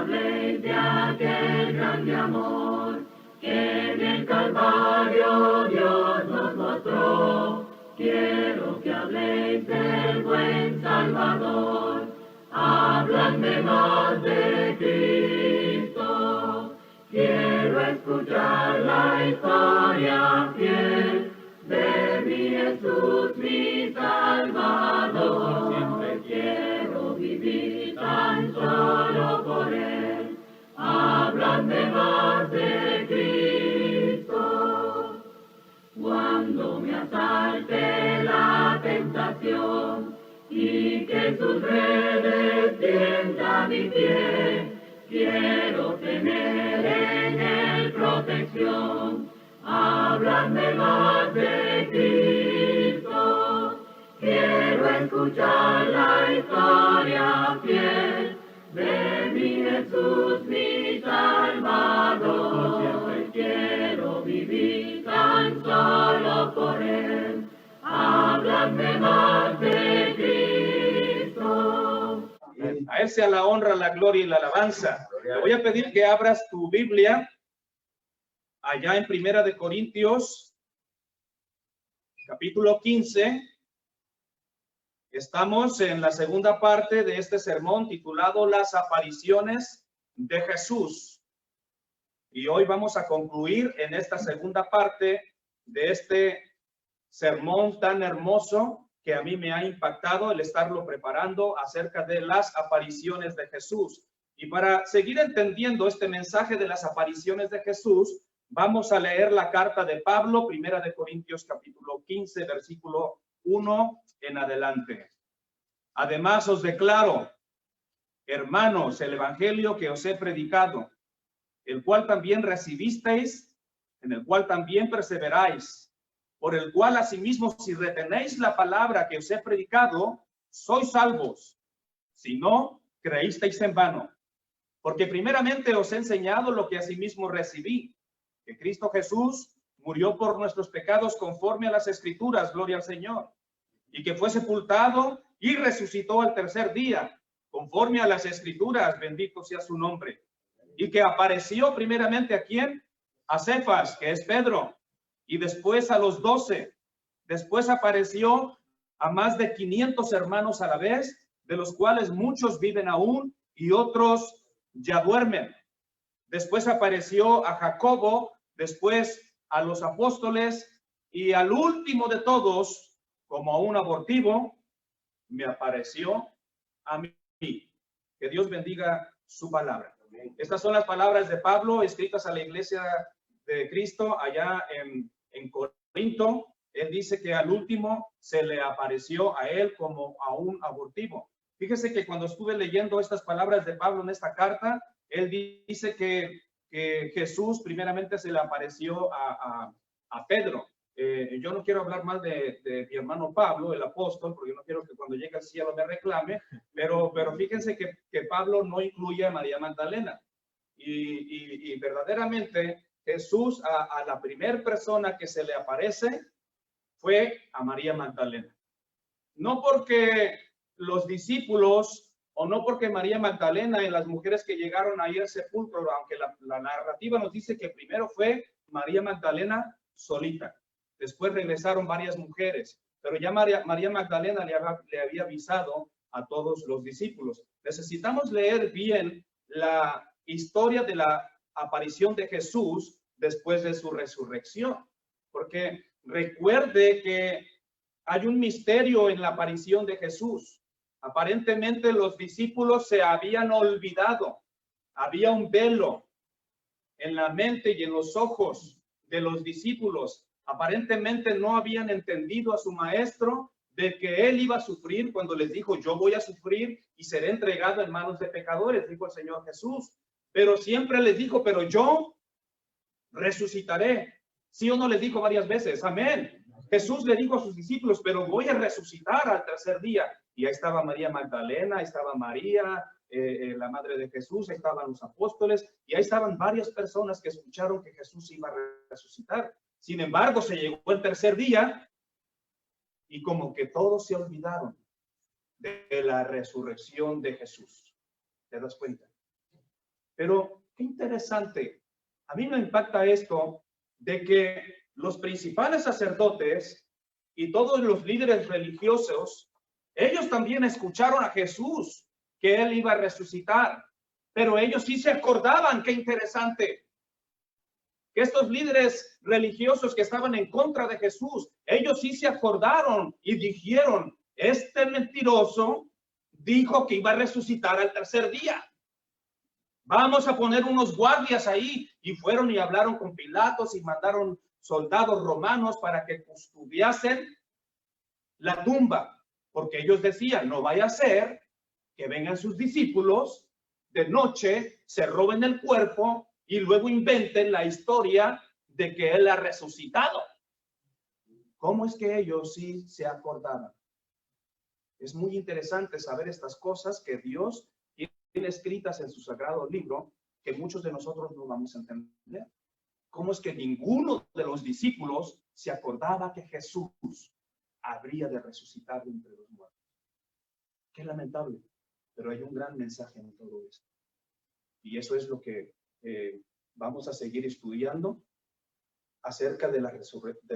habléis de aquel grande amor que en el Calvario Dios nos mostró. Quiero que habléis del buen Salvador, habladme más de Cristo. Quiero escuchar la historia fiel de mi Jesús, mi Salvador. Siempre quiero vivir tan solo por Él. Habladme más de Cristo. Cuando me asalte la tentación y que sus redes tienda mi pie, quiero tener en Él protección. Habladme más de Cristo. Quiero escuchar la historia fiel de mi Jesús, mi Salvador. Siempre quiero vivir tan solo por Él. Háblame más de Cristo. A Él sea la honra, la gloria y la alabanza. Te voy a pedir que abras tu Biblia allá en Primera de Corintios, capítulo 15. Estamos en la segunda parte de este sermón titulado Las apariciones de Jesús. Y hoy vamos a concluir en esta segunda parte de este sermón tan hermoso que a mí me ha impactado el estarlo preparando acerca de las apariciones de Jesús. Y para seguir entendiendo este mensaje de las apariciones de Jesús, vamos a leer la carta de Pablo, Primera de Corintios capítulo 15, versículo 1 en adelante. Además os declaro, hermanos, el evangelio que os he predicado, el cual también recibisteis, en el cual también perseveráis, por el cual asimismo si retenéis la palabra que os he predicado, sois salvos. Si no, creísteis en vano. Porque primeramente os he enseñado lo que asimismo recibí, que Cristo Jesús murió por nuestros pecados conforme a las Escrituras, gloria al Señor, y que fue sepultado y resucitó al tercer día, conforme a las Escrituras, bendito sea su nombre, y que apareció primeramente ¿a quién? A Cefas, que es Pedro, y después a los 12, después apareció a más de 500 hermanos a la vez, de los cuales muchos viven aún y otros ya duermen. Después apareció a Jacobo, después a los apóstoles, y al último de todos, como a un abortivo, me apareció a mí. Que Dios bendiga su palabra. Estas son las palabras de Pablo escritas a la iglesia de Cristo allá en Corinto. Él dice que al último se le apareció a él como a un abortivo. Fíjese que cuando estuve leyendo estas palabras de Pablo en esta carta, él dice que Jesús primeramente se le apareció a Pedro. Yo no quiero hablar más de mi hermano Pablo, el apóstol, porque no quiero que cuando llegue al cielo me reclame, pero fíjense que Pablo no incluye a María Magdalena. Y verdaderamente Jesús a la primera persona que se le aparece fue a María Magdalena. No porque los discípulos o no porque María Magdalena y las mujeres que llegaron ahí al sepulcro, aunque la narrativa nos dice que primero fue María Magdalena solita. Después regresaron varias mujeres, pero ya María Magdalena le había avisado a todos los discípulos. Necesitamos leer bien la historia de la aparición de Jesús después de su resurrección, porque recuerde que hay un misterio en la aparición de Jesús. Aparentemente los discípulos se habían olvidado. Había un velo en la mente y en los ojos de los discípulos. Aparentemente no habían entendido a su maestro de que él iba a sufrir cuando les dijo, yo voy a sufrir y seré entregado en manos de pecadores, dijo el Señor Jesús. Pero siempre les dijo, pero yo resucitaré. ¿Sí o no les dijo varias veces? Amén. Jesús le dijo a sus discípulos, pero voy a resucitar al tercer día. Y ahí estaba María Magdalena, ahí estaba María, la madre de Jesús, ahí estaban los apóstoles, y ahí estaban varias personas que escucharon que Jesús iba a resucitar. Sin embargo, se llegó el tercer día y como que todos se olvidaron de la resurrección de Jesús. ¿Te das cuenta? Pero qué interesante. A mí me impacta esto de que los principales sacerdotes y todos los líderes religiosos, ellos también escucharon a Jesús que él iba a resucitar, pero ellos sí se acordaban. Qué interesante. Que estos líderes religiosos que estaban en contra de Jesús, ellos sí se acordaron y dijeron, este mentiroso dijo que iba a resucitar al tercer día. Vamos a poner unos guardias ahí. Y fueron y hablaron con Pilatos y mandaron soldados romanos para que custodiasen la tumba, porque ellos decían, no vaya a ser que vengan sus discípulos de noche, se roben el cuerpo y luego inventen la historia de que él ha resucitado. ¿Cómo es que ellos sí se acordaban? Es muy interesante saber estas cosas que Dios tiene escritas en su sagrado libro, que muchos de nosotros no vamos a entender. ¿Cómo es que ninguno de los discípulos se acordaba que Jesús habría de resucitar de entre los muertos? Qué lamentable, pero hay un gran mensaje en todo esto. Y eso es lo que vamos a seguir estudiando acerca de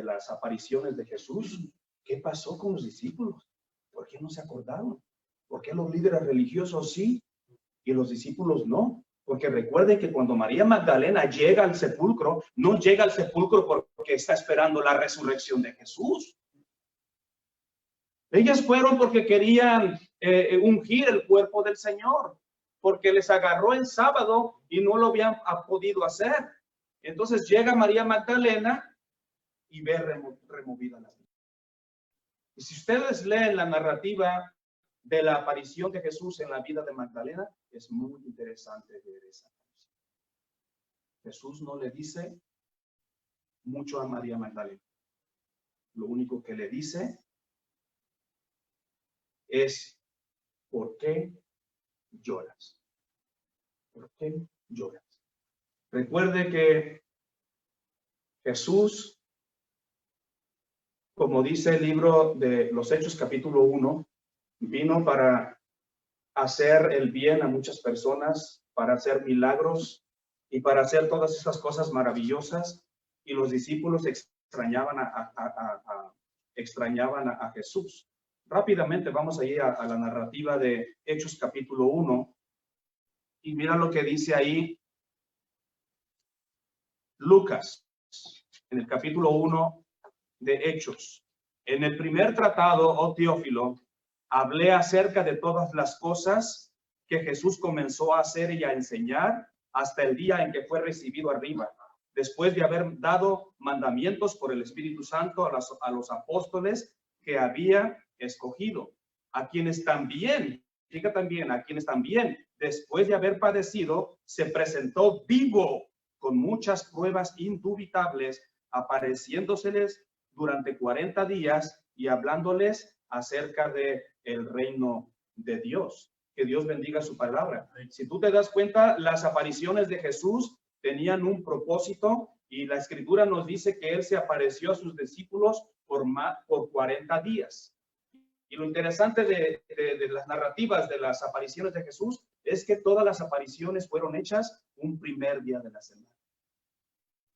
las apariciones de Jesús. ¿Qué pasó con los discípulos? ¿Por qué no se acordaron? ¿Por qué los líderes religiosos sí y los discípulos no? Porque recuerden que cuando María Magdalena llega al sepulcro, no llega al sepulcro porque está esperando la resurrección de Jesús. Ellas fueron porque querían ungir el cuerpo del Señor, porque les agarró en sábado y no lo habían podido hacer. Entonces llega María Magdalena y ve removida la piedra. Y si ustedes leen la narrativa de la aparición de Jesús en la vida de Magdalena, es muy interesante ver esa aparición. Jesús no le dice mucho a María Magdalena. Lo único que le dice es, ¿por qué lloras? ¿Por qué lloras? Recuerde que Jesús, como dice el libro de los Hechos capítulo 1, vino para hacer el bien a muchas personas, para hacer milagros y para hacer todas esas cosas maravillosas. Y los discípulos extrañaban a Jesús. Rápidamente vamos a ir a la narrativa de Hechos capítulo 1 y mira lo que dice ahí Lucas en el capítulo 1 de Hechos. En el primer tratado, oh Teófilo, hablé acerca de todas las cosas que Jesús comenzó a hacer y a enseñar hasta el día en que fue recibido arriba, después de haber dado mandamientos por el Espíritu Santo a los apóstoles que había escogido, a quienes también, después de haber padecido, se presentó vivo con muchas pruebas indubitables, apareciéndoseles durante 40 días y hablándoles acerca de el reino de Dios. Que Dios bendiga su palabra. Si tú te das cuenta, las apariciones de Jesús tenían un propósito y la escritura nos dice que él se apareció a sus discípulos por 40 días. Y lo interesante de las narrativas de las apariciones de Jesús es que todas las apariciones fueron hechas un primer día de la semana.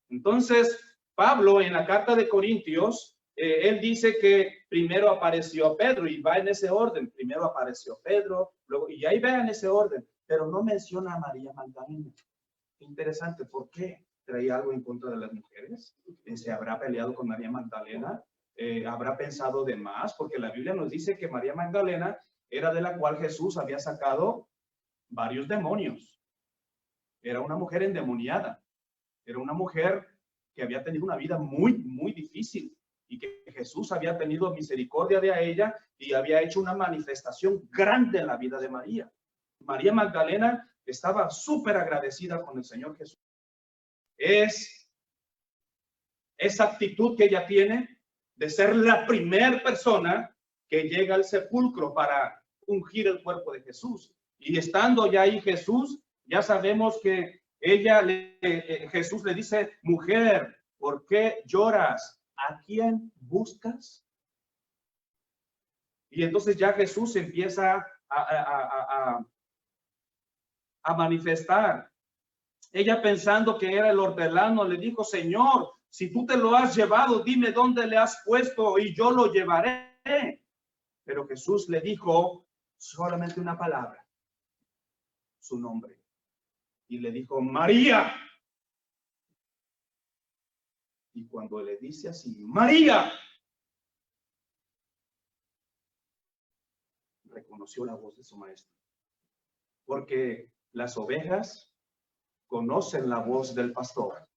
Entonces, Pablo en la carta de Corintios, él dice que primero apareció Pedro y va en ese orden. Primero apareció Pedro, luego, y ahí va en ese orden, pero no menciona a María Magdalena. Interesante, ¿por qué? ¿Traía algo en contra de las mujeres? ¿Se habrá peleado con María Magdalena? ¿Habrá pensado de más? Porque la Biblia nos dice que María Magdalena era de la cual Jesús había sacado varios demonios. Era una mujer endemoniada. Era una mujer que había tenido una vida muy, muy difícil y que Jesús había tenido misericordia de ella y había hecho una manifestación grande en la vida de María. María Magdalena estaba súper agradecida con el Señor Jesús. Es esa actitud que ella tiene de ser la primera persona que llega al sepulcro para ungir el cuerpo de Jesús. Y estando ya ahí Jesús, ya sabemos que Jesús le dice, mujer, ¿por qué lloras? ¿A quién buscas? Y entonces ya Jesús empieza a manifestar Ella, pensando que era el hortelano, le dijo: Señor, si tú te lo has llevado, dime dónde le has puesto y yo lo llevaré. Pero Jesús le dijo solamente una palabra, su nombre, y le dijo: María. Y cuando le dice así, María, reconoció la voz de su maestro, porque las ovejas conocen la voz del pastor.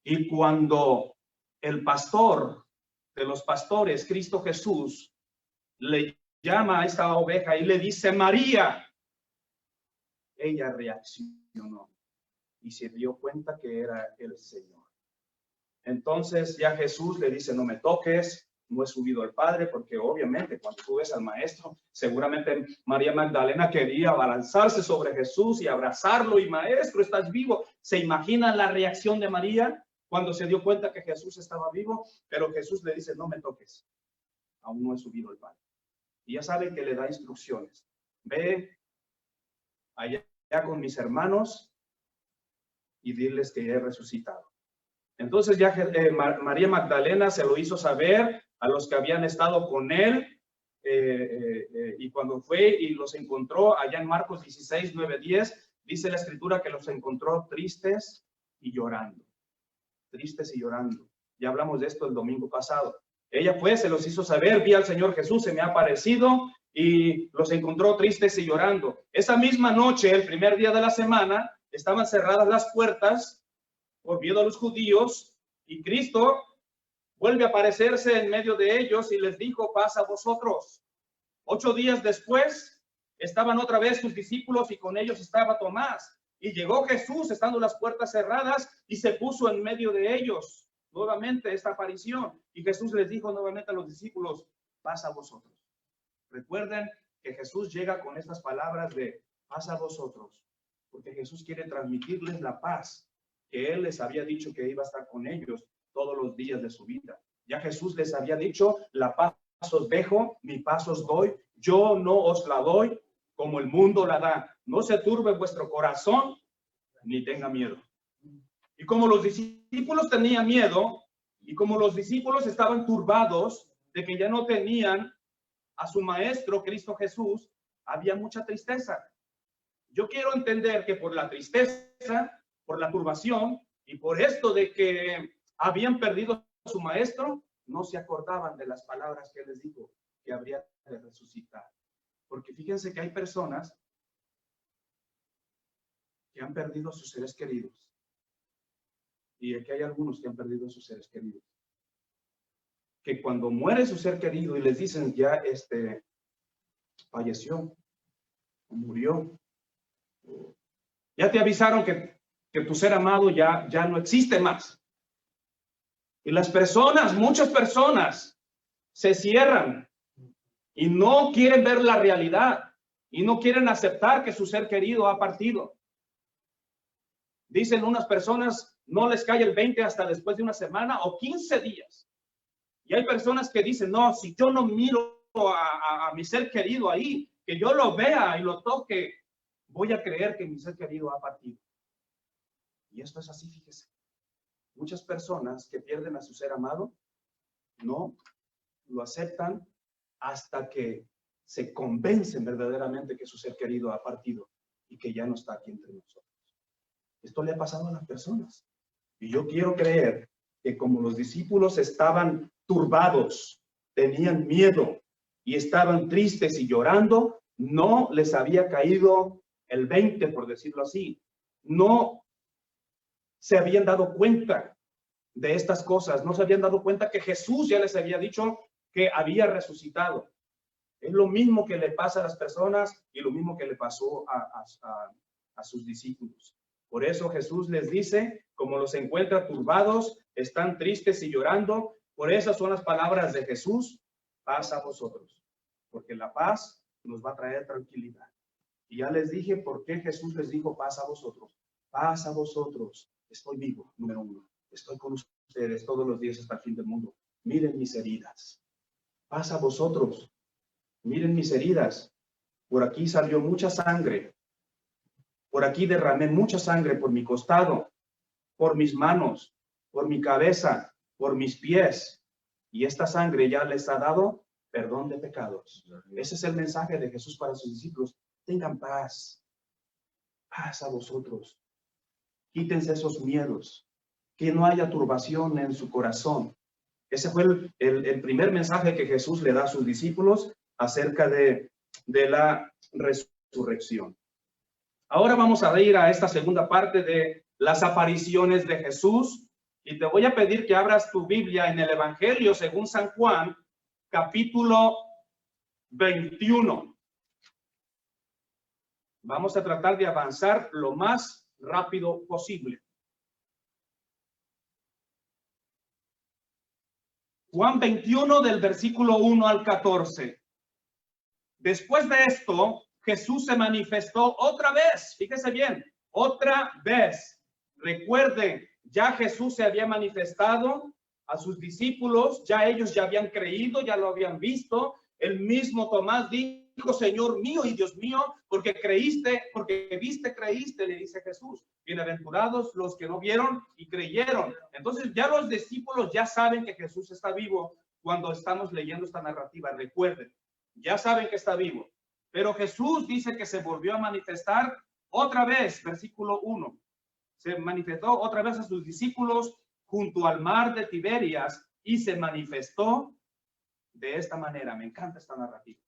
Y cuando el pastor de los pastores, Cristo Jesús, le llama a esta oveja y le dice: María, ella reaccionó y se dio cuenta que era el Señor. Entonces ya Jesús le dice: no me toques, no he subido al Padre, porque obviamente cuando tú ves al maestro, seguramente María Magdalena quería abalanzarse sobre Jesús y abrazarlo, y maestro, estás vivo. ¿Se imagina la reacción de María cuando se dio cuenta que Jesús estaba vivo? Pero Jesús le dice: no me toques, aún no he subido al Padre. Y ya saben que le da instrucciones: ve allá con mis hermanos y diles que he resucitado. Entonces ya María Magdalena se lo hizo saber a los que habían estado con él, y cuando fue y los encontró allá en Marcos 16, 9, 10, dice la escritura que los encontró tristes y llorando. Tristes y llorando. Ya hablamos de esto el domingo pasado. Ella fue, se los hizo saber: vi al Señor Jesús, se me ha aparecido, y los encontró tristes y llorando. Esa misma noche, el primer día de la semana, estaban cerradas las puertas por miedo a los judíos, y Cristo vuelve a aparecerse en medio de ellos y les dijo: paz a vosotros. 8 días después, estaban otra vez sus discípulos y con ellos estaba Tomás. Y llegó Jesús estando las puertas cerradas y se puso en medio de ellos. Nuevamente esta aparición. Y Jesús les dijo nuevamente a los discípulos: paz a vosotros. Recuerden que Jesús llega con estas palabras de paz a vosotros, porque Jesús quiere transmitirles la paz que Él les había dicho que iba a estar con ellos todos los días de su vida. Ya Jesús les había dicho: la paz os dejo, mi paz os doy, yo no os la doy como el mundo la da. No se turbe vuestro corazón, ni tenga miedo. Y como los discípulos tenían miedo, y como los discípulos estaban turbados de que ya no tenían a su maestro, Cristo Jesús, había mucha tristeza. Yo quiero entender que por la tristeza, por la turbación y por esto de que habían perdido a su maestro, no se acordaban de las palabras que les dijo que habría de resucitar. Porque fíjense que hay personas que han perdido a sus seres queridos, y aquí hay algunos que han perdido a sus seres queridos, que cuando muere su ser querido y les dicen: ya falleció, murió, ya te avisaron que tu ser amado ya no existe más. Y las personas, muchas personas, se cierran y no quieren ver la realidad y no quieren aceptar que su ser querido ha partido. Dicen unas personas: no les cae el 20 hasta después de una semana o 15 días. Y hay personas que dicen: no, si yo no miro a mi ser querido ahí, que yo lo vea y lo toque, voy a creer que mi ser querido ha partido. Y esto es así, fíjese. Muchas personas que pierden a su ser amado no lo aceptan hasta que se convencen verdaderamente que su ser querido ha partido y que ya no está aquí entre nosotros. Esto le ha pasado a las personas. Y yo quiero creer que como los discípulos estaban turbados, tenían miedo y estaban tristes y llorando, no les había caído el 20, por decirlo así. No se habían dado cuenta de estas cosas, no se habían dado cuenta que Jesús ya les había dicho que había resucitado. Es lo mismo que le pasa a las personas y lo mismo que le pasó a sus discípulos. Por eso Jesús les dice, como los encuentra turbados, están tristes y llorando, por esas son las palabras de Jesús: paz a vosotros, porque la paz nos va a traer tranquilidad. Y ya les dije por qué Jesús les dijo paz a vosotros. Paz a vosotros, estoy vivo, número 1. Estoy con ustedes todos los días hasta el fin del mundo. Miren mis heridas. Paz a vosotros. Miren mis heridas. Por aquí salió mucha sangre. Por aquí derramé mucha sangre por mi costado, por mis manos, por mi cabeza, por mis pies. Y esta sangre ya les ha dado perdón de pecados. Ese es el mensaje de Jesús para sus discípulos. Tengan paz. Paz a vosotros. Quítense esos miedos. Que no haya turbación en su corazón. Ese fue el primer mensaje que Jesús le da a sus discípulos acerca de la resurrección. Ahora vamos a ir a esta segunda parte de las apariciones de Jesús. Y te voy a pedir que abras tu Biblia en el Evangelio según San Juan, capítulo 21. Vamos a tratar de avanzar lo más rápido posible. Juan 21 del versículo 1 al 14. Después de esto, Jesús se manifestó otra vez. Fíjese bien, otra vez. Recuerden, ya Jesús se había manifestado a sus discípulos, ya ellos ya habían creído, ya lo habían visto. El mismo Tomás dijo, Señor mío y Dios mío, porque creíste, porque viste, creíste, le dice Jesús. Bienaventurados los que no vieron y creyeron. Entonces ya los discípulos ya saben que Jesús está vivo cuando estamos leyendo esta narrativa. Recuerden, ya saben que está vivo. Pero Jesús dice que se volvió a manifestar otra vez, versículo 1. Se manifestó otra vez a sus discípulos junto al mar de Tiberias y se manifestó de esta manera. Me encanta esta narrativa.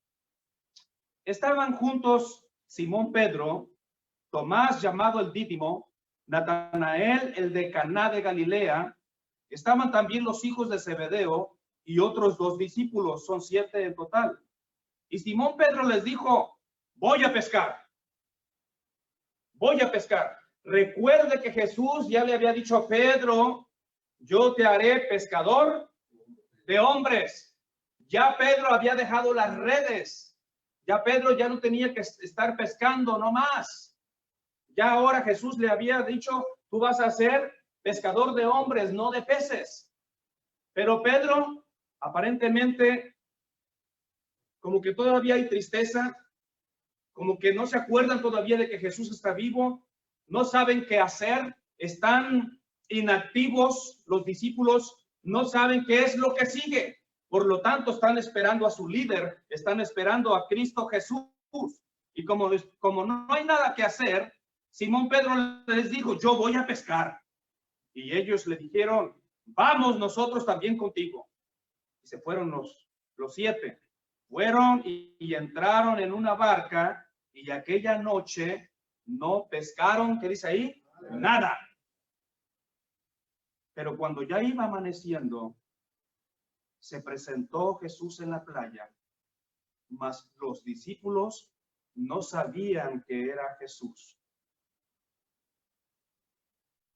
Estaban juntos Simón Pedro, Tomás llamado el Dídimo, Natanael el de Caná de Galilea. Estaban también los hijos de Zebedeo y otros 2 discípulos, son 7 en total. Y Simón Pedro les dijo, voy a pescar. Voy a pescar. Recuerde que Jesús ya le había dicho a Pedro, yo te haré pescador de hombres. Ya Pedro había dejado las redes. Ya Pedro ya no tenía que estar pescando, no más. Ya ahora Jesús le había dicho, tú vas a ser pescador de hombres, no de peces. Pero Pedro, aparentemente, como que todavía hay tristeza, como que no se acuerdan todavía de que Jesús está vivo, no saben qué hacer, están inactivos, los discípulos no saben qué es lo que sigue. Por lo tanto, están esperando a su líder, están esperando a Cristo Jesús. Y como no hay nada que hacer, Simón Pedro les dijo, yo voy a pescar. Y ellos le dijeron, vamos nosotros también contigo. Y se fueron los 7. Fueron y entraron en una barca y aquella noche no pescaron, ¿qué dice ahí? Nada. Pero cuando ya iba amaneciendo, se presentó Jesús en la playa, mas los discípulos no sabían que era Jesús.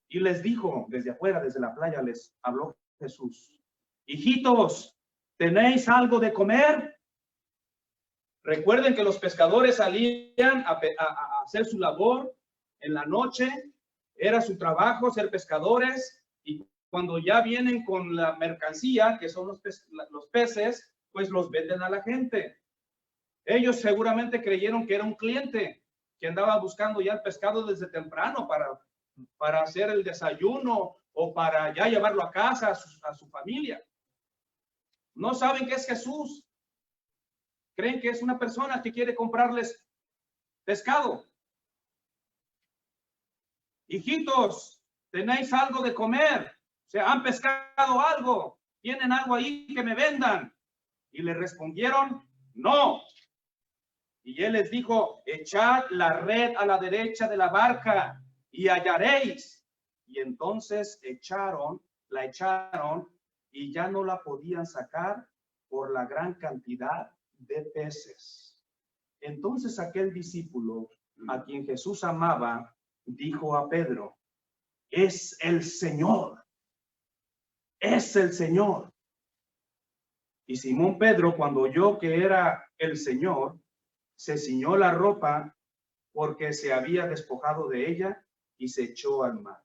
Y les dijo desde afuera, desde la playa, les habló Jesús. Hijitos, ¿tenéis algo de comer? Recuerden que los pescadores salían a hacer su labor en la noche, era su trabajo ser pescadores, y cuando ya vienen con la mercancía, que son los peces, pues los venden a la gente. Ellos seguramente creyeron que era un cliente que andaba buscando ya el pescado desde temprano para hacer el desayuno o para ya llevarlo a casa a su familia. No saben que es Jesús. Creen que es una persona que quiere comprarles pescado. Hijitos, ¿tenéis algo de comer? O sea, ¿han pescado algo? ¿Tienen algo ahí que me vendan? Y le respondieron, no. Y él les dijo, echad la red a la derecha de la barca y hallaréis. Y entonces la echaron y ya no la podían sacar por la gran cantidad de peces. Entonces aquel discípulo a quien Jesús amaba dijo a Pedro, es el Señor, es el Señor. Y Simón Pedro, cuando oyó que era el Señor, se ciñó la ropa porque se había despojado de ella y se echó al mar.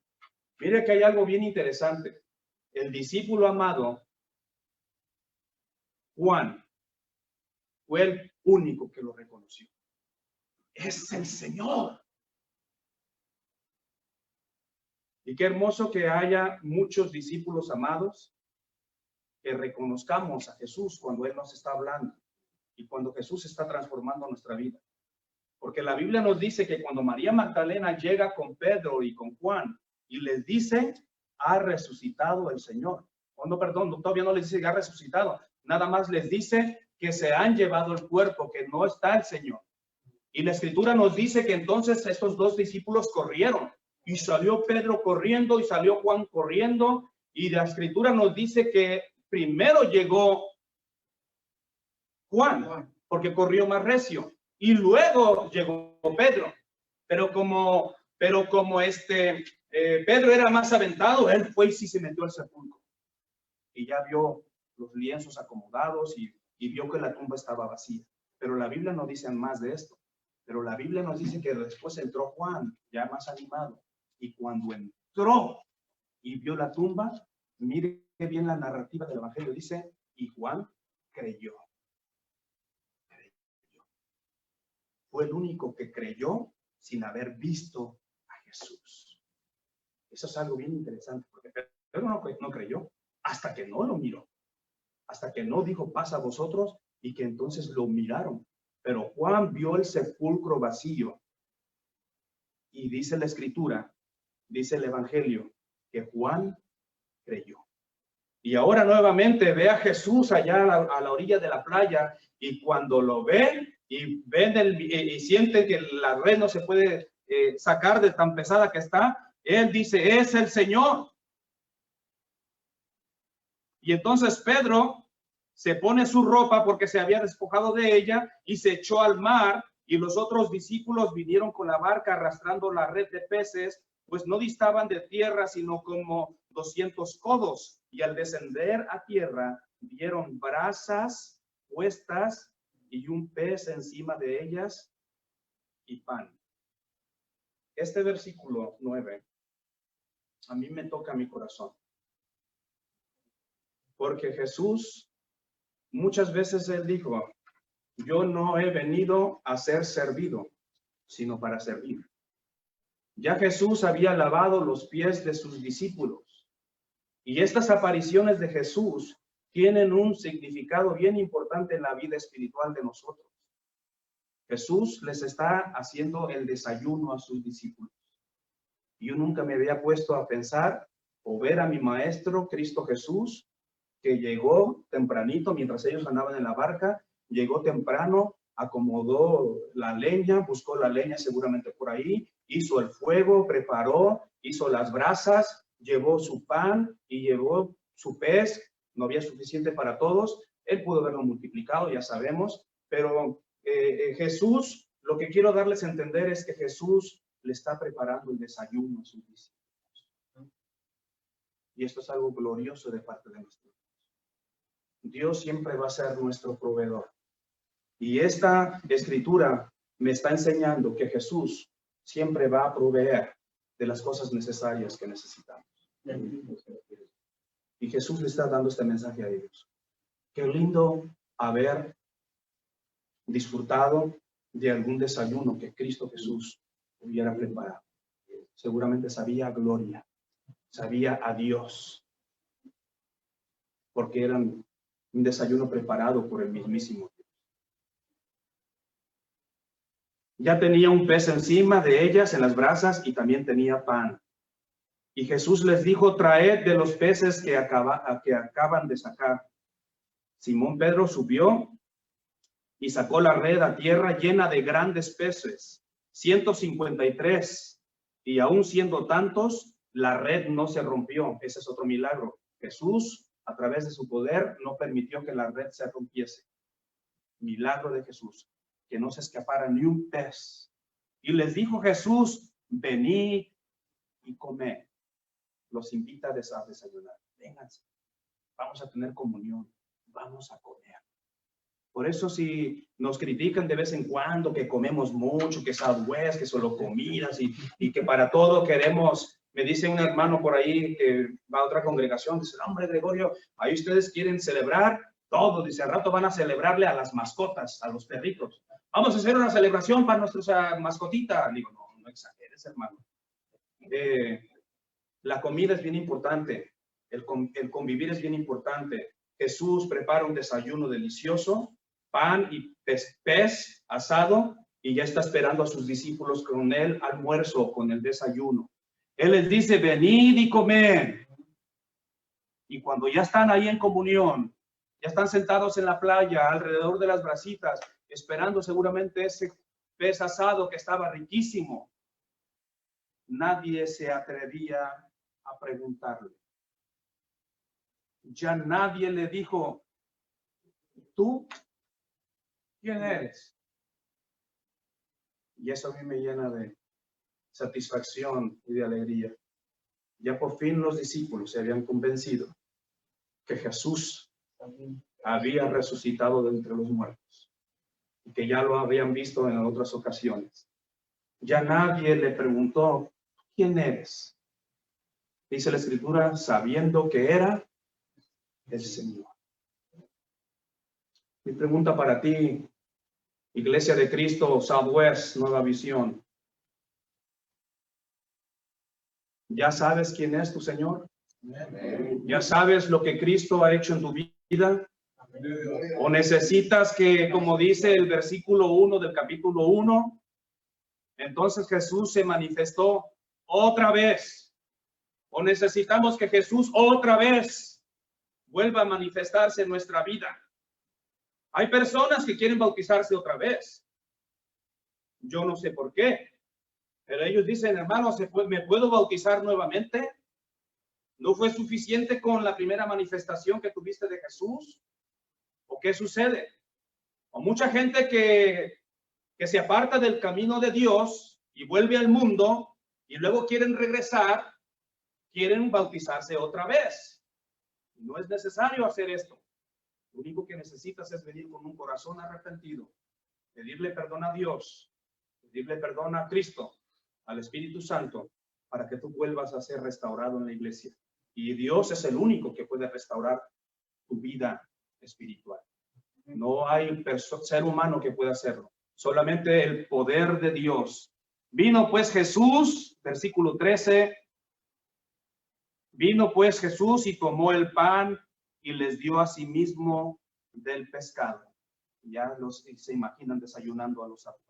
Mire que hay algo bien interesante. El discípulo amado, Juan, fue el único que lo reconoció. Es el Señor. Y qué hermoso que haya muchos discípulos amados que reconozcamos a Jesús cuando Él nos está hablando y cuando Jesús está transformando nuestra vida. Porque la Biblia nos dice que cuando María Magdalena llega con Pedro y con Juan y les dice, ha resucitado el Señor. Oh, no, perdón, todavía no les dice que ha resucitado. Nada más les dice que se han llevado el cuerpo, que no está el Señor. Y la Escritura nos dice que entonces estos dos discípulos corrieron. Y salió Pedro corriendo y salió Juan corriendo. Y la Escritura nos dice que primero llegó Juan, porque corrió más recio. Y luego llegó Pedro. Pero como Pedro era más aventado, él fue y sí se metió al sepulcro. Y ya vio los lienzos acomodados y vio que la tumba estaba vacía. Pero la Biblia no dice más de esto. Pero la Biblia nos dice que después entró Juan, ya más animado. Y cuando entró y vio la tumba, mire bien la narrativa del Evangelio, dice, y Juan creyó. Fue el único que creyó sin haber visto a Jesús. Eso es algo bien interesante, porque Pedro no creyó hasta que no lo miró, hasta que no dijo, pasa a vosotros, y que entonces lo miraron. Pero Juan vio el sepulcro vacío, y dice la Escritura, dice el Evangelio, que Juan creyó. Y ahora nuevamente ve a Jesús allá a la orilla de la playa, y cuando lo ven y y sienten que la red no se puede sacar de tan pesada que está, él dice, es el Señor. Y entonces Pedro se pone su ropa porque se había despojado de ella y se echó al mar, y los otros discípulos vinieron con la barca arrastrando la red de peces, pues no distaban de tierra sino como 200 codos, y al descender a tierra vieron brasas puestas y un pez encima de ellas y pan. Este versículo 9 a mí me toca mi corazón, porque Jesús muchas veces él dijo, yo no he venido a ser servido, sino para servir. Ya Jesús había lavado los pies de sus discípulos, y estas apariciones de Jesús tienen un significado bien importante en la vida espiritual de nosotros. Jesús les está haciendo el desayuno a sus discípulos. Yo nunca me había puesto a pensar o ver a mi maestro Cristo Jesús, que llegó tempranito mientras ellos andaban en la barca, llegó temprano, acomodó la leña, buscó la leña seguramente por ahí, hizo el fuego, preparó, hizo las brasas, llevó su pan y llevó su pez. No había suficiente para todos. Él pudo haberlo multiplicado, ya sabemos, pero Jesús, lo que quiero darles a entender es que Jesús le está preparando el desayuno a sus discípulos. Y esto es algo glorioso de parte de nuestro Dios. Dios siempre va a ser nuestro proveedor. Y esta escritura me está enseñando que Jesús siempre va a proveer de las cosas necesarias que necesitamos. Y Jesús le está dando este mensaje a ellos. Qué lindo haber disfrutado de algún desayuno que Cristo Jesús hubiera preparado. Seguramente sabía gloria, sabía a Dios, porque era un desayuno preparado por el mismísimo Dios. Ya tenía un pez encima de ellas en las brasas y también tenía pan. Y Jesús les dijo, traed de los peces que acaban de sacar. Simón Pedro subió y sacó la red a tierra llena de grandes peces, 153, y aún siendo tantos, la red no se rompió. Ese es otro milagro. Jesús, a través de su poder, no permitió que la red se rompiese. Milagro de Jesús, que no se escapara ni un pez. Y les dijo Jesús, venid y comed. Los invita a desayunar. Vénganse, vamos a tener comunión, vamos a comer. Por eso si nos critican de vez en cuando que comemos mucho, que Southwest, que solo comidas y que para todo queremos, me dice un hermano por ahí que va a otra congregación, dice, hombre Gregorio, ahí ustedes quieren celebrar todo, dice, al rato van a celebrarle a las mascotas, a los perritos. Vamos a hacer una celebración para nuestras mascotitas. Digo, no exageres, hermano. La comida es bien importante, el convivir es bien importante. Jesús prepara un desayuno delicioso, pan y pez asado, y ya está esperando a sus discípulos con el almuerzo, con el desayuno. Él les dice, venid y comed. Y cuando ya están ahí en comunión, ya están sentados en la playa, alrededor de las brasitas, esperando seguramente ese pez asado que estaba riquísimo, nadie se atrevía a preguntarle. Ya nadie le dijo, ¿tú quién eres? Y eso a mí me llena de satisfacción y de alegría. Ya por fin los discípulos se habían convencido que Jesús había resucitado de entre los muertos y que ya lo habían visto en otras ocasiones. Ya nadie le preguntó, ¿quién eres? Dice la Escritura, sabiendo que era el Señor. Mi pregunta para ti, Iglesia de Cristo, Southwest, Nueva Visión. ¿Ya sabes quién es tu Señor? ¿Ya sabes lo que Cristo ha hecho en tu vida? ¿O necesitas que, como dice el versículo 1 del capítulo 1, entonces Jesús se manifestó otra vez? ¿O necesitamos que Jesús otra vez vuelva a manifestarse en nuestra vida? Hay personas que quieren bautizarse otra vez. Yo no sé por qué, pero ellos dicen, hermano, ¿me puedo bautizar nuevamente? ¿No fue suficiente con la primera manifestación que tuviste de Jesús? ¿O qué sucede? O mucha gente que se aparta del camino de Dios y vuelve al mundo y luego quieren regresar, quieren bautizarse otra vez. No es necesario hacer esto. Lo único que necesitas es venir con un corazón arrepentido, pedirle perdón a Dios, pedirle perdón a Cristo, al Espíritu Santo, para que tú vuelvas a ser restaurado en la iglesia. Y Dios es el único que puede restaurar tu vida espiritual. No hay ser humano que pueda hacerlo. Solamente el poder de Dios. Vino pues Jesús, versículo 13. Vino pues Jesús y tomó el pan y les dio a sí mismo del pescado. Ya se imaginan desayunando a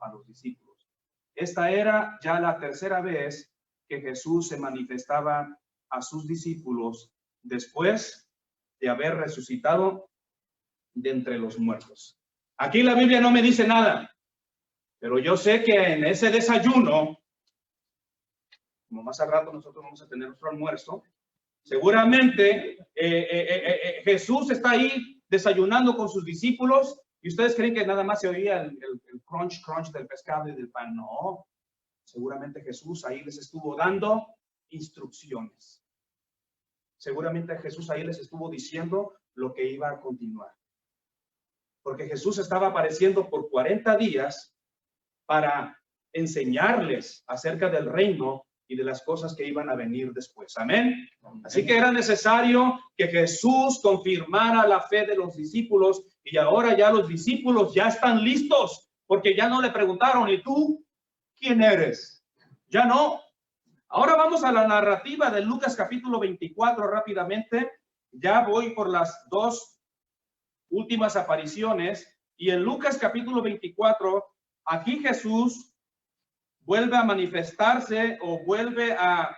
los discípulos. Esta era ya la tercera vez que Jesús se manifestaba a sus discípulos después de haber resucitado de entre los muertos. Aquí la Biblia no me dice nada, pero yo sé que en ese desayuno, como más al rato nosotros vamos a tener nuestro almuerzo, seguramente Jesús está ahí desayunando con sus discípulos y ustedes creen que nada más se oía el crunch del pescado y del pan. No, seguramente Jesús ahí les estuvo dando instrucciones. Seguramente Jesús ahí les estuvo diciendo lo que iba a continuar. Porque Jesús estaba apareciendo por 40 días para enseñarles acerca del reino y de las cosas que iban a venir después. Amén. Así que era necesario que Jesús confirmara la fe de los discípulos y ahora ya los discípulos ya están listos porque ya no le preguntaron, ¿y tú quién eres? Ya no. Ahora vamos a la narrativa de Lucas capítulo 24 rápidamente. Ya voy por las dos últimas apariciones y en Lucas capítulo 24, aquí Jesús vuelve a manifestarse o vuelve a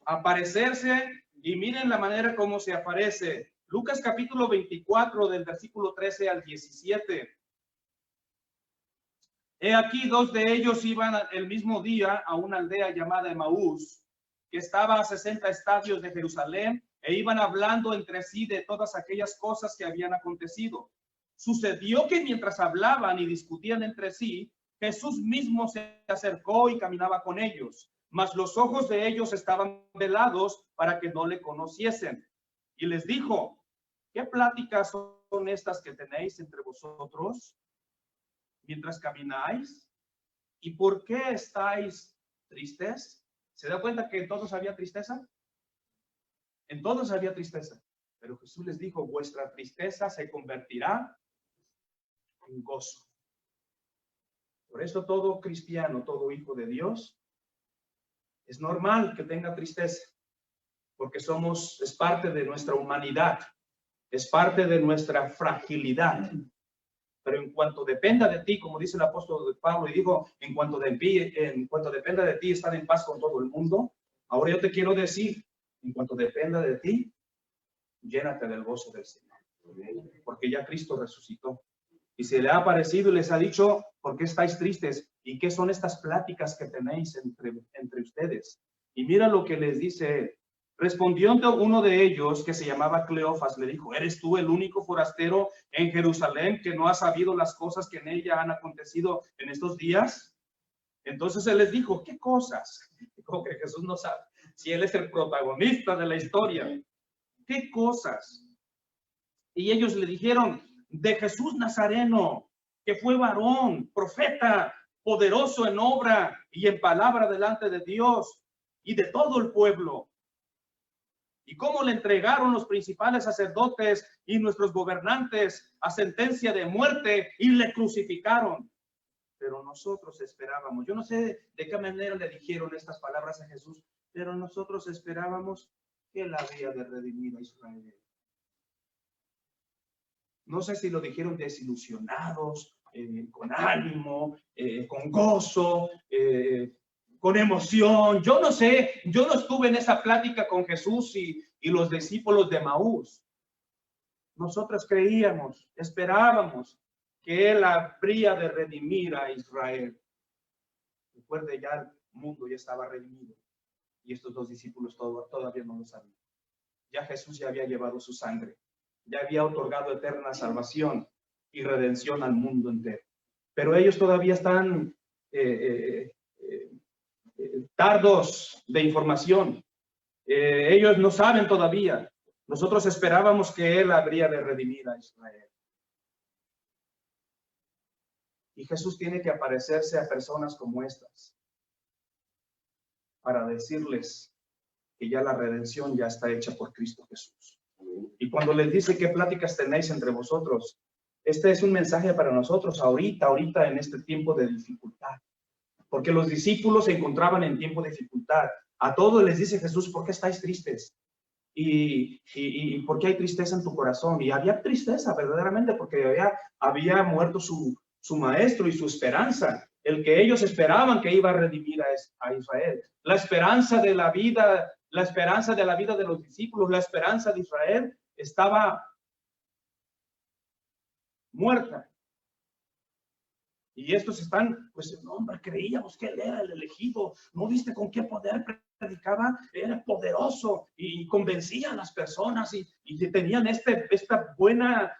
aparecerse y miren la manera como se aparece. Lucas capítulo 24 del versículo 13 al 17. He aquí dos de ellos iban el mismo día a una aldea llamada Emaús, que estaba a 60 estadios de Jerusalén, e iban hablando entre sí de todas aquellas cosas que habían acontecido. Sucedió que mientras hablaban y discutían entre sí, Jesús mismo se acercó y caminaba con ellos, mas los ojos de ellos estaban velados para que no le conociesen. Y les dijo, ¿qué pláticas son estas que tenéis entre vosotros mientras camináis? ¿Y por qué estáis tristes? ¿Se da cuenta que en todos había tristeza? En todos había tristeza. Pero Jesús les dijo, vuestra tristeza se convertirá en gozo. Por eso todo cristiano, todo hijo de Dios, es normal que tenga tristeza. porque es parte de nuestra humanidad, es parte de nuestra fragilidad. Pero en cuanto dependa de ti, como dice el apóstol Pablo, y dijo, en cuanto dependa de ti estar en paz con todo el mundo, ahora yo te quiero decir, en cuanto dependa de ti, llénate del gozo del Señor, porque ya Cristo resucitó. Y se le ha aparecido y les ha dicho, ¿por qué estáis tristes? ¿Y qué son estas pláticas que tenéis entre ustedes? Y mira lo que les dice él. Respondió uno de ellos, que se llamaba Cleofas, le dijo, ¿eres tú el único forastero en Jerusalén que no ha sabido las cosas que en ella han acontecido en estos días? Entonces él les dijo, ¿qué cosas? Como que Jesús no sabe si él es el protagonista de la historia. ¿Qué cosas? Y ellos le dijeron, de Jesús Nazareno, que fue varón, profeta, poderoso en obra y en palabra delante de Dios y de todo el pueblo. Y cómo le entregaron los principales sacerdotes y nuestros gobernantes a sentencia de muerte y le crucificaron. Pero nosotros esperábamos, yo no sé de qué manera le dijeron estas palabras a Jesús, pero nosotros esperábamos que él había de redimir a Israel. No sé si lo dijeron desilusionados, con ánimo, con gozo, con emoción. Yo no sé, yo no estuve en esa plática con Jesús y los discípulos de Maús. Nosotros creíamos, esperábamos que él habría de redimir a Israel. Recuerde, ya el mundo ya estaba redimido y estos dos discípulos todavía no lo sabían. Ya Jesús ya había llevado su sangre, ya había otorgado eterna salvación y redención al mundo entero. Pero ellos todavía están tardos de información. Ellos no saben todavía. Nosotros esperábamos que él habría de redimir a Israel. Y Jesús tiene que aparecerse a personas como estas para decirles que ya la redención ya está hecha por Cristo Jesús. Y cuando les dice qué pláticas tenéis entre vosotros, este es un mensaje para nosotros ahorita en este tiempo de dificultad. Porque los discípulos se encontraban en tiempo de dificultad. A todos les dice Jesús, ¿por qué estáis tristes? ¿Y por qué hay tristeza en tu corazón? Y había tristeza verdaderamente porque había muerto su maestro y su esperanza, el que ellos esperaban que iba a redimir a Israel. La esperanza de la vida de los discípulos, la esperanza de Israel estaba muerta. Y estos están, pues, no, hombre, creíamos que él era el elegido. ¿No viste con qué poder predicaba? Era poderoso y convencía a las personas y tenían esta buena,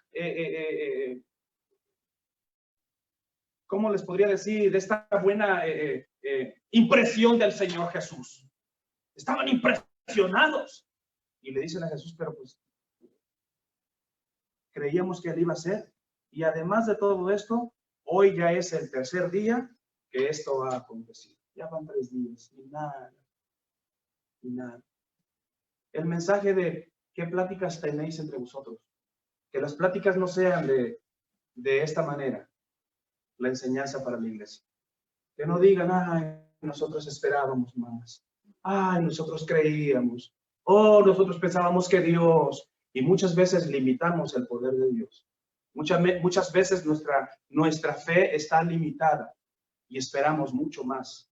¿cómo les podría decir? Esta buena impresión del Señor Jesús. Estaban impresionados. Y le dicen a Jesús, pero pues, creíamos que él iba a ser. Y además de todo esto, hoy ya es el tercer día que esto ha acontecido. Ya van 3 días y nada. Y nada. El mensaje de qué pláticas tenéis entre vosotros. Que las pláticas no sean de esta manera. La enseñanza para la iglesia. Que no digan, ay, nosotros esperábamos más. Ay, nosotros creíamos. Oh, nosotros pensábamos que Dios. Y muchas veces limitamos el poder de Dios. Muchas veces nuestra fe está limitada y esperamos mucho más.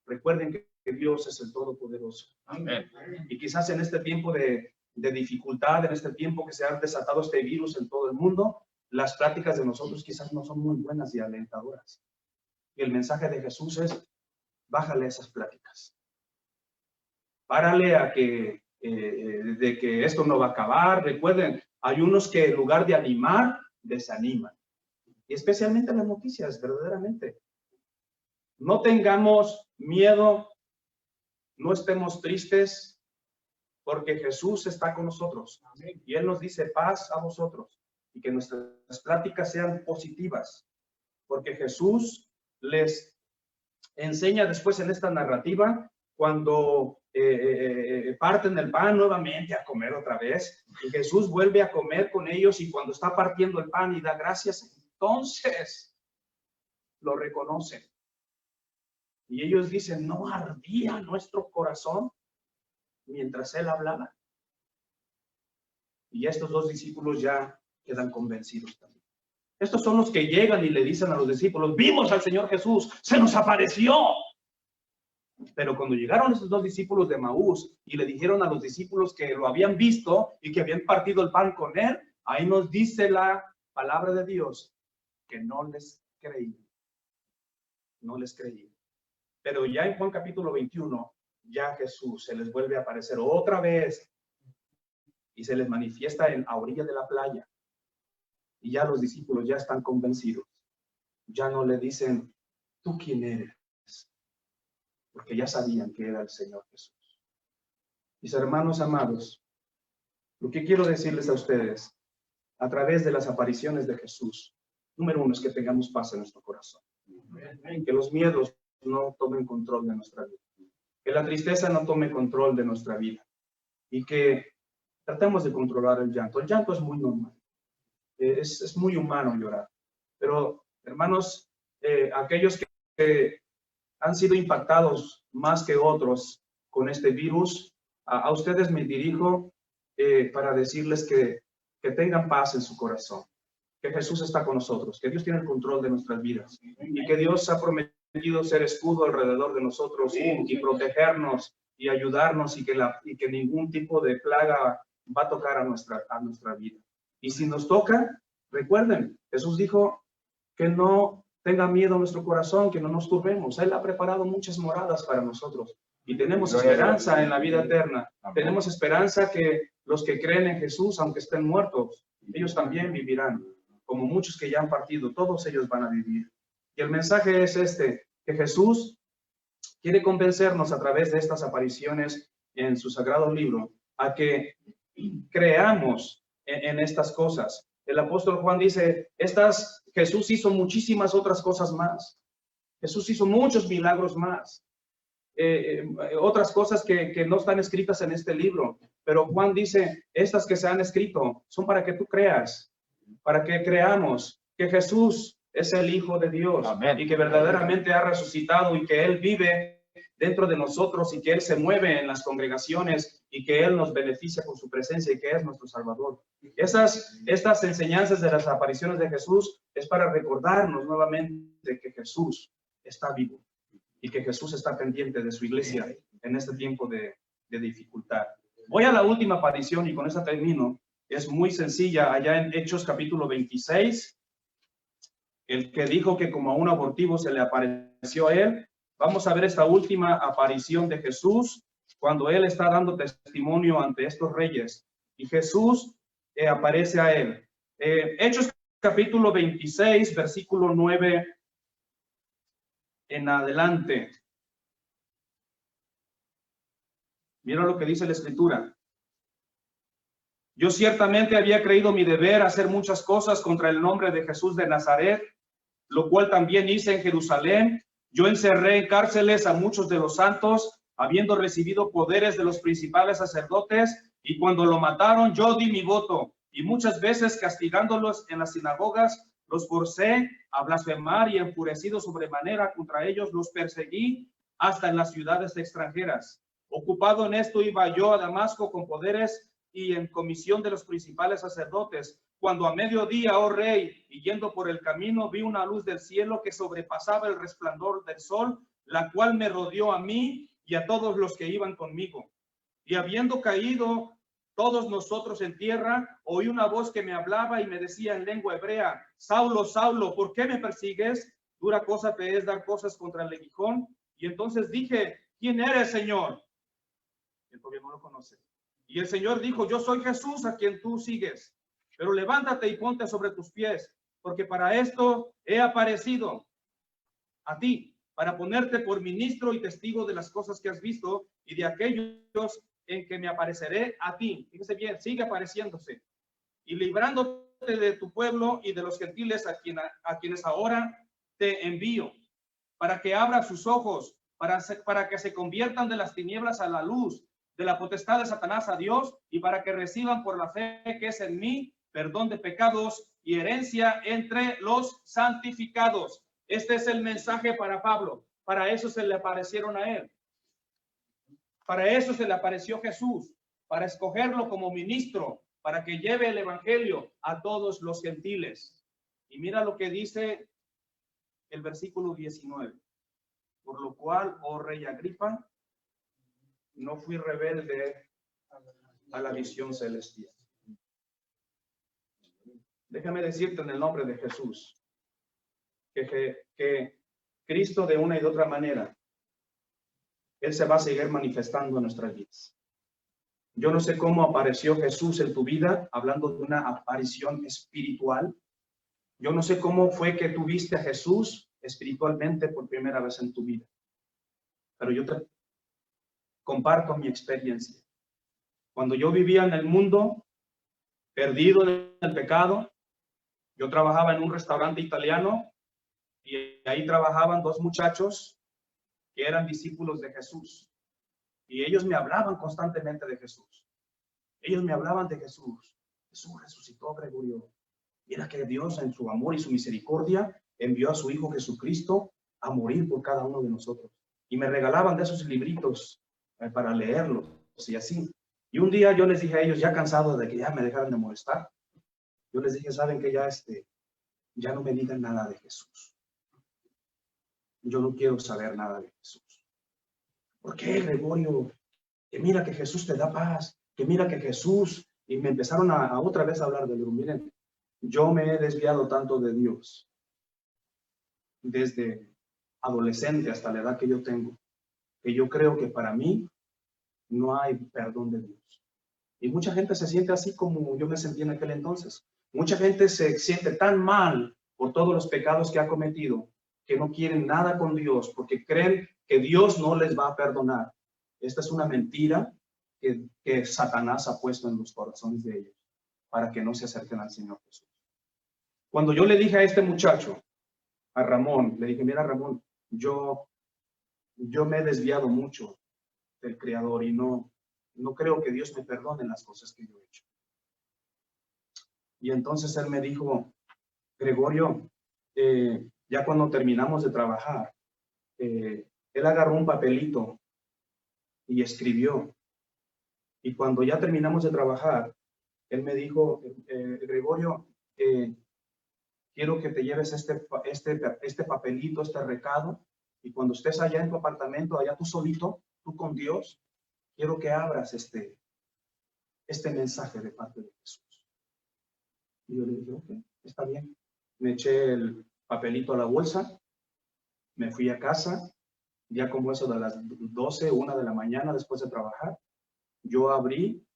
Recuerden que Dios es el Todopoderoso. Amén. Y quizás en este tiempo de dificultad, en este tiempo que se ha desatado este virus en todo el mundo, las pláticas de nosotros quizás no son muy buenas y alentadoras. Y el mensaje de Jesús es, bájale esas pláticas. Párale a de que esto no va a acabar. Recuerden, hay unos que en lugar de animar, desaniman. Y especialmente las noticias, verdaderamente. No tengamos miedo, no estemos tristes, porque Jesús está con nosotros. Y Él nos dice, paz a vosotros. Y que nuestras pláticas sean positivas. Porque Jesús les enseña después en esta narrativa, cuando parten el pan nuevamente a comer otra vez, y Jesús vuelve a comer con ellos, y cuando está partiendo el pan y da gracias, entonces lo reconocen. Y ellos dicen, ¿no ardía nuestro corazón mientras él hablaba. Y estos dos discípulos ya quedan convencidos también. Estos son los que llegan y le dicen a los discípulos, vimos al Señor Jesús, se nos apareció. Pero cuando llegaron esos dos discípulos de Maús y le dijeron a los discípulos que lo habían visto y que habían partido el pan con él, ahí nos dice la palabra de Dios que no les creí. No les creí. Pero ya en Juan capítulo 21, ya Jesús se les vuelve a aparecer otra vez y se les manifiesta a orilla de la playa. Y ya los discípulos ya están convencidos. Ya no le dicen, ¿tú quién eres? Porque ya sabían que era el Señor Jesús. Mis hermanos amados, lo que quiero decirles a ustedes, a través de las apariciones de Jesús, número uno es que tengamos paz en nuestro corazón. Que los miedos no tomen control de nuestra vida. Que la tristeza no tome control de nuestra vida. Y que tratemos de controlar el llanto. El llanto es muy normal. Es muy humano llorar. Pero, hermanos, aquellos que han sido impactados más que otros con este virus, a ustedes me dirijo para decirles que tengan paz en su corazón, que Jesús está con nosotros, que Dios tiene el control de nuestras vidas y que Dios ha prometido ser escudo alrededor de nosotros y protegernos y ayudarnos y que ningún tipo de plaga va a tocar a nuestra vida. Y si nos toca, recuerden, Jesús dijo que no tenga miedo nuestro corazón, que no nos turbemos. Él ha preparado muchas moradas para nosotros y tenemos esperanza en la vida eterna. Tenemos esperanza que los que creen en Jesús, aunque estén muertos, ellos también vivirán, como muchos que ya han partido, todos ellos van a vivir. Y el mensaje es este, que Jesús quiere convencernos a través de estas apariciones en su sagrado libro, a que creamos en estas cosas. El apóstol Juan dice, Jesús hizo muchísimas otras cosas más. Jesús hizo muchos milagros más. Otras cosas que no están escritas en este libro. Pero Juan dice, estas que se han escrito son para que tú creas, para que creamos que Jesús es el Hijo de Dios. Amén. Y que verdaderamente ha resucitado y que Él vive dentro de nosotros y que Él se mueve en las congregaciones y que Él nos beneficia con su presencia y que es nuestro Salvador. Estas enseñanzas de las apariciones de Jesús es para recordarnos nuevamente que Jesús está vivo y que Jesús está pendiente de su iglesia en este tiempo de dificultad. Voy a la última aparición y con esta termino. Es muy sencilla, allá en Hechos capítulo 26, el que dijo que como a un abortivo se le apareció a él. Vamos a ver esta última aparición de Jesús cuando él está dando testimonio ante estos reyes y Jesús aparece a él. Hechos capítulo 26, versículo 9 en adelante. Mira lo que dice la Escritura. Yo ciertamente había creído mi deber hacer muchas cosas contra el nombre de Jesús de Nazaret, lo cual también hice en Jerusalén. Yo encerré en cárceles a muchos de los santos, habiendo recibido poderes de los principales sacerdotes, y cuando lo mataron yo di mi voto, y muchas veces castigándolos en las sinagogas, los forcé a blasfemar y enfurecido sobremanera contra ellos los perseguí hasta en las ciudades extranjeras. Ocupado en esto iba yo a Damasco con poderes y en comisión de los principales sacerdotes, cuando a mediodía, oh rey, y yendo por el camino, vi una luz del cielo que sobrepasaba el resplandor del sol, la cual me rodeó a mí y a todos los que iban conmigo. Y habiendo caído todos nosotros en tierra, oí una voz que me hablaba y me decía en lengua hebrea, Saulo, Saulo, ¿por qué me persigues? Dura cosa te es dar cosas contra el aguijón. Y entonces dije, ¿quién eres, Señor? El pueblo no lo conoce. Y el Señor dijo, yo soy Jesús a quien tú sigues, pero levántate y ponte sobre tus pies, porque para esto he aparecido a ti, para ponerte por ministro y testigo de las cosas que has visto y de aquellos en que me apareceré a ti. Fíjese bien, sigue apareciéndose. Y librándote de tu pueblo y de los gentiles a quienes ahora te envío, para que abra sus ojos, para que se conviertan de las tinieblas a la luz, de la potestad de Satanás a Dios, y para que reciban por la fe que es en mí, perdón de pecados y herencia entre los santificados. Este es el mensaje para Pablo. Para eso se le aparecieron a él. Para eso se le apareció Jesús, para escogerlo como ministro, para que lleve el evangelio a todos los gentiles. Y mira lo que dice el versículo 19. Por lo cual, oh rey Agripa, no fui rebelde a la visión celestial. Déjame decirte en el nombre de Jesús que Cristo de una y de otra manera, Él se va a seguir manifestando en nuestras vidas. Yo no sé cómo apareció Jesús en tu vida, hablando de una aparición espiritual. Yo no sé cómo fue que tú viste a Jesús espiritualmente por primera vez en tu vida. Pero yo te comparto mi experiencia. Cuando yo vivía en el mundo, perdido en el pecado, yo trabajaba en un restaurante italiano y ahí trabajaban dos muchachos que eran discípulos de Jesús. Y ellos me hablaban constantemente de Jesús. Ellos me hablaban de Jesús. Jesús resucitó, Gregorio. Mira que Dios en su amor y su misericordia envió a su Hijo Jesucristo a morir por cada uno de nosotros. Y me regalaban de esos libritos para leerlos y así. Y un día yo les dije a ellos, ya cansado de que ya me dejaran de molestar, yo les dije, ¿saben que ya no me digan nada de Jesús? Yo no quiero saber nada de Jesús. ¿Por qué, Gregorio? Que mira que Jesús te da paz, que mira que Jesús... Y me empezaron a otra vez a hablar de Dios. Miren, yo me he desviado tanto de Dios, desde adolescente hasta la edad que yo tengo, que yo creo que para mí no hay perdón de Dios. Y mucha gente se siente así como yo me sentí en aquel entonces. Mucha gente se siente tan mal por todos los pecados que ha cometido, que no quieren nada con Dios, porque creen que Dios no les va a perdonar. Esta es una mentira que Satanás ha puesto en los corazones de ellos, para que no se acerquen al Señor Jesús. Cuando yo le dije a este muchacho, a Ramón, le dije, mira Ramón, yo me he desviado mucho del Creador y no creo que Dios me perdone las cosas que yo he hecho. Y entonces él me dijo, Gregorio, ya cuando terminamos de trabajar, él agarró un papelito y escribió. Y cuando ya terminamos de trabajar, él me dijo, Gregorio, quiero que te lleves este papelito, este recado, y cuando estés allá en tu apartamento, allá tú solito, tú con Dios, quiero que abras este mensaje de parte de Jesús. Y yo le dije, ok, está bien. Me eché el papelito a la bolsa, me fui a casa, ya como eso de las 12, 1 de la mañana después de trabajar, yo abrí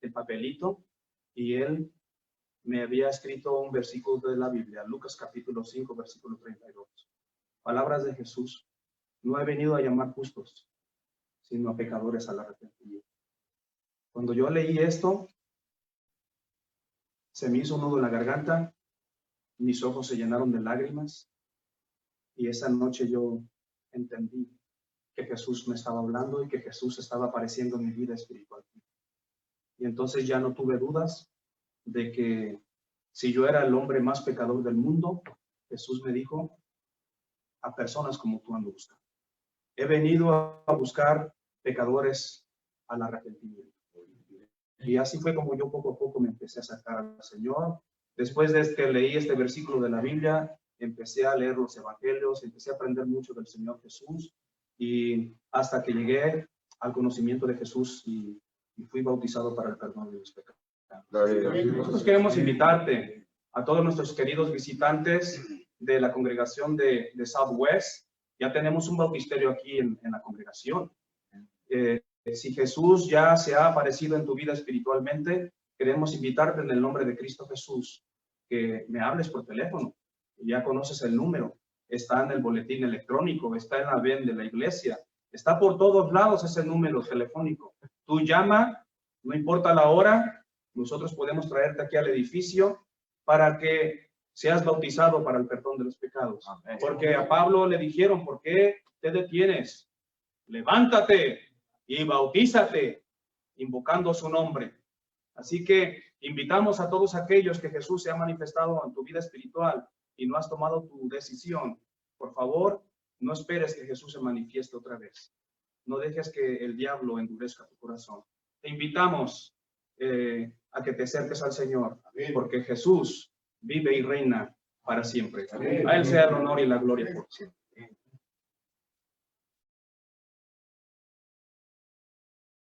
el papelito y él me había escrito un versículo de la Biblia, Lucas capítulo 5, versículo 32. Palabras de Jesús, no he venido a llamar justos, sino a pecadores al arrepentimiento. Cuando yo leí esto, se me hizo un nudo en la garganta, mis ojos se llenaron de lágrimas y esa noche yo entendí que Jesús me estaba hablando y que Jesús estaba apareciendo en mi vida espiritual. Y entonces ya no tuve dudas de que si yo era el hombre más pecador del mundo, Jesús me dijo, a personas como tú ando buscando. He venido a buscar pecadores al arrepentimiento. Y así fue como yo poco a poco me empecé a acercar al Señor. Después de que leí este versículo de la Biblia, empecé a leer los evangelios, empecé a aprender mucho del Señor Jesús, y hasta que llegué al conocimiento de Jesús y fui bautizado para el perdón de los pecados. Nosotros queremos invitarte a todos nuestros queridos visitantes de la congregación de Southwest. Ya tenemos un bautisterio aquí en la congregación. Si Jesús ya se ha aparecido en tu vida espiritualmente, queremos invitarte en el nombre de Cristo Jesús, que me hables por teléfono. Ya conoces el número, está en el boletín electrónico, está en la ven de la iglesia, está por todos lados ese número telefónico. Tú llama, no importa la hora, nosotros podemos traerte aquí al edificio para que seas bautizado para el perdón de los pecados. Amén. Porque a Pablo le dijeron, ¿por qué te detienes? Levántate y bautízate, invocando su nombre. Así que invitamos a todos aquellos que Jesús se ha manifestado en tu vida espiritual y no has tomado tu decisión. Por favor, no esperes que Jesús se manifieste otra vez. No dejes que el diablo endurezca tu corazón. Te invitamos a que te acerques al Señor, porque Jesús vive y reina para siempre. A Él sea el honor y la gloria por siempre.